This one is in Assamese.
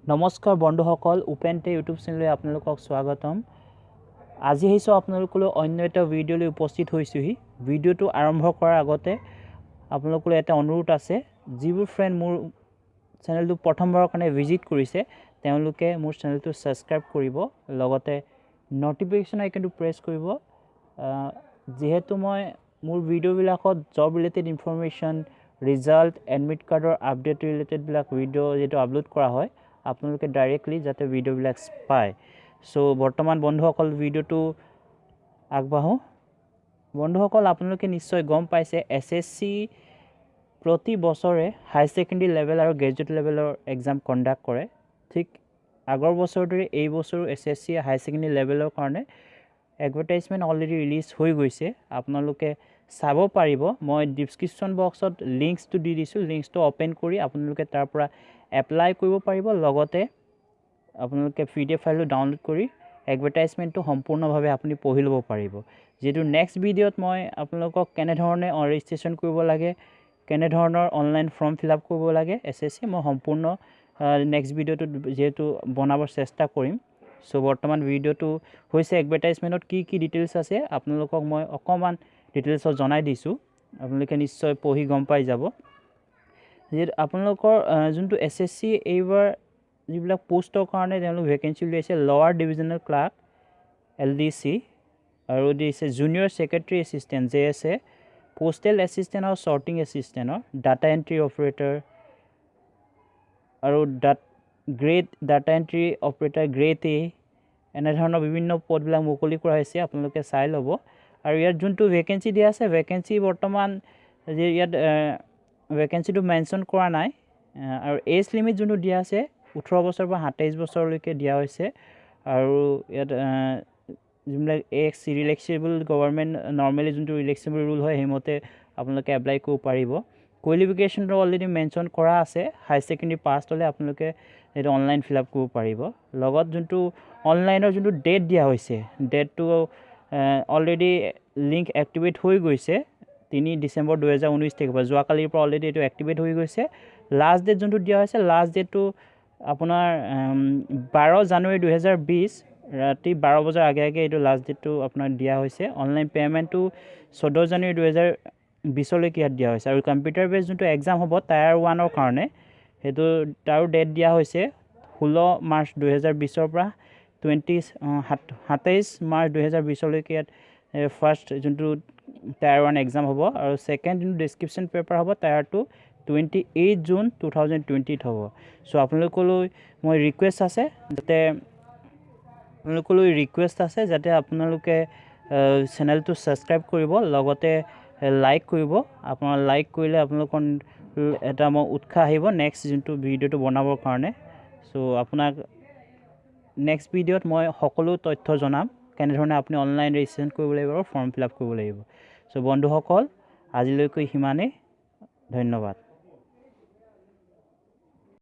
নমস্কাৰ বন্ধুসকল ওপেনটে ইউটিউব চেনেললৈ আপোনালোকক স্বাগতম আজি আহিছো আপোনালোকলৈ অন্য এটা ভিডিঅ'লৈ উপস্থিত হৈছোহি ভিডিঅ'টো আৰম্ভ কৰাৰ আগতে আপোনালোকলৈ এটা অনুৰোধ আছে যিবোৰ ফ্ৰেণ্ড মোৰ চেনেলটো প্ৰথমবাৰৰ কাৰণে ভিজিট কৰিছে তেওঁলোকে মোৰ চেনেলটো সাবস্ক্ৰাইব কৰিব লগতে নটিফিকেশন আইকনটো প্ৰেছ কৰিব যেহেতু মই মোৰ ভিডিঅ'বিলাকত job related information result admit কাৰ্ডৰ আপডেট ৰিলেটেড বিলাক ভিডিঅ' যেটো আপলোড কৰা হয় আপোনালোকে ডাইৰেক্টলি যাতে ভিডিঅ'বিলাক পায় সো বৰ্তমান বন্ধুসকল ভিডিঅ'টো আগবাঢ়ো বন্ধুসকল আপোনালোকে নিশ্চয় গম পাইছে এসএসসি প্ৰতি বছৰে হাই সেকেন্ডাৰী লেভেল আৰু গ্ৰেজুৱেট লেভেলৰ এক্সাম কণ্ডাক্ট কৰে ঠিক আগৰ বছৰ দৰে এই বছৰো এসএসসি হাই সেকেন্ডাৰী লেভেলৰ কাৰণে এডভাৰটাইজমেন্ট অলৰেডি ৰিলিজ হৈ গৈছে আপোনালোকে চাব পাৰিব মই ডেসক্ৰিপচন বক্সত লিংকটো দি দিছো লিংকটো ওপেন কৰি আপোনালোকে তাৰ পৰা এপ্লাই কৰিব পাৰিব লগতে আপোনালোকে পিডিএফ ফাইলটো ডাউনলোড কৰি এডভাৰটাইজমেন্টটো সম্পূৰ্ণভাৱে আপুনি পঢ়ি ল'ব পাৰিব যেটো নেক্সট ভিডিঅ'ত মই আপোনালোকক কেনে ধৰণে ৰেজিষ্ট্ৰেচন কৰিব লাগে কেনে ধৰণৰ অনলাইন ফৰ্ম ফিল আপ কৰিব লাগে এসএসসি মই সম্পূৰ্ণ নেক্সট ভিডিঅ'টো যেটো বনাবৰ চেষ্টা কৰিম সো বৰ্তমান ভিডিঅ'টো হৈছে এডভাৰটাইজমেন্টত কি ডিটেইলছ আছে আপোনালোকক মই অকমান ডিটেইলছ জনাই দিছো আপোনালোকে নিশ্চয় পঢ়ি গম পাই যাব যে আপোনালোকৰ যোনটো এসএসসি এইবাৰ যিবিলাক পোষ্টৰ কাৰণে তেওঁলোক ভ্যাকেন্সি উলিয়াইছে লোৱাৰ ডিভিজনেল ক্লাৰ্ক এলডিসি আৰু দিছে junior secretary assistant JSA postal assistant আৰু সৰ্টিং এসিস্টেন্টৰ ডাটা এন্ট্ৰি অপাৰেটৰ আৰু grade data entry operator grade A এনে ধৰণৰ বিভিন্ন পদবিলাক মুকলি কৰা হৈছে আপোনালোকে চাই ল'ব আৰু ইয়াত যোনটো ভ্যাকেন্সি দিয়া আছে ভ্যাকেন্সি বৰ্তমান যে ইয়াত ভ্যাকেন্সিটো মেনশন কৰা নাই আৰু এজ লিমিট যোনটো দিয়া আছে 18 বছৰৰ পৰা 27 বছৰলৈকে দিয়া হৈছে আৰু ইয়াত যিবিলাক এক্স ৰিলেক্সেবল গভৰ্ণমেন্ট নৰমালি যোনটো ৰিলেক্সেবল ৰুল হয় হেমতে আপোনালোকে এপ্লাই কৰিব পাৰিব কোৱালিফিকেশনটো অলৰেডি মেনশন কৰা আছে হাই সেকেন্ডাৰী পাছ হলে আপোনালোকে এটা অনলাইন ফিল আপ কৰিব পাৰিব লগত যোনটো অনলাইনৰ যোনটো ডেট দিয়া হৈছে ডেটটো অলৰেডি লিংক এক্টিভেট হৈ গৈছে 3 ডিসেম্বৰ 2019 থেকে যোৱা কালিৰ পৰা অলৰেডি এটো এক্টিভেট হৈ গৈছে লাষ্ট ডেট যোনটো দিয়া হৈছে লাষ্ট ডেটটো আপোনাৰ 12 জানুৱাৰী 2020 ৰাতি 12 বজাৰ আগে এটো লাষ্ট ডেটটো আপোনাৰ দিয়া হৈছে অনলাইন পেমেন্টটো 14 জানুৱাৰী 2020 লৈকে দিয়া হৈছে আৰু কম্পিউটাৰ বেছ যোনটো এক্সাম হ'ব টায়াৰ 1 ৰ কাৰণে হেতু তাৰো ডেট দিয়া হৈছে 16 মাৰ্চ 2020 ৰ পৰা 27 মাৰ্চ 2020 লৈকে ফাৰ্স্ট যোনটো টায়াৰ 1 এক্সাম হ'ব আৰু সেকেন্ড যোনটো ডেসক্ৰিপচন পেপাৰ হ'ব টায়াৰ 2 28 জুন 2020 হ'ব সো আপোনালোকলৈ মই ৰিকুৱেষ্ট আছে যাতে আপোনালোকে চেনেলটো সাবস্ক্ৰাইব কৰিব লগতে লাইক কৰিব আপোনাৰ লাইক কৰিলে আপোনালোকৰ এটা মই উৎসাহ আহিব নেক্সট যোনটো ভিডিঅ'টো বনাবৰ কাৰণে সো আপোনাক নেক্সট ভিডিঅ'ত মই সকলো তথ্য জনাম কেনে ধৰণে আপুনি অনলাইন ৰেজিষ্ট্ৰেচন কৰিব লাগিব আৰু ফৰ্ম ফিল আপ কৰিব লাগিব সো বন্ধুসকল আজিলৈকে হিমানে ধন্যবাদ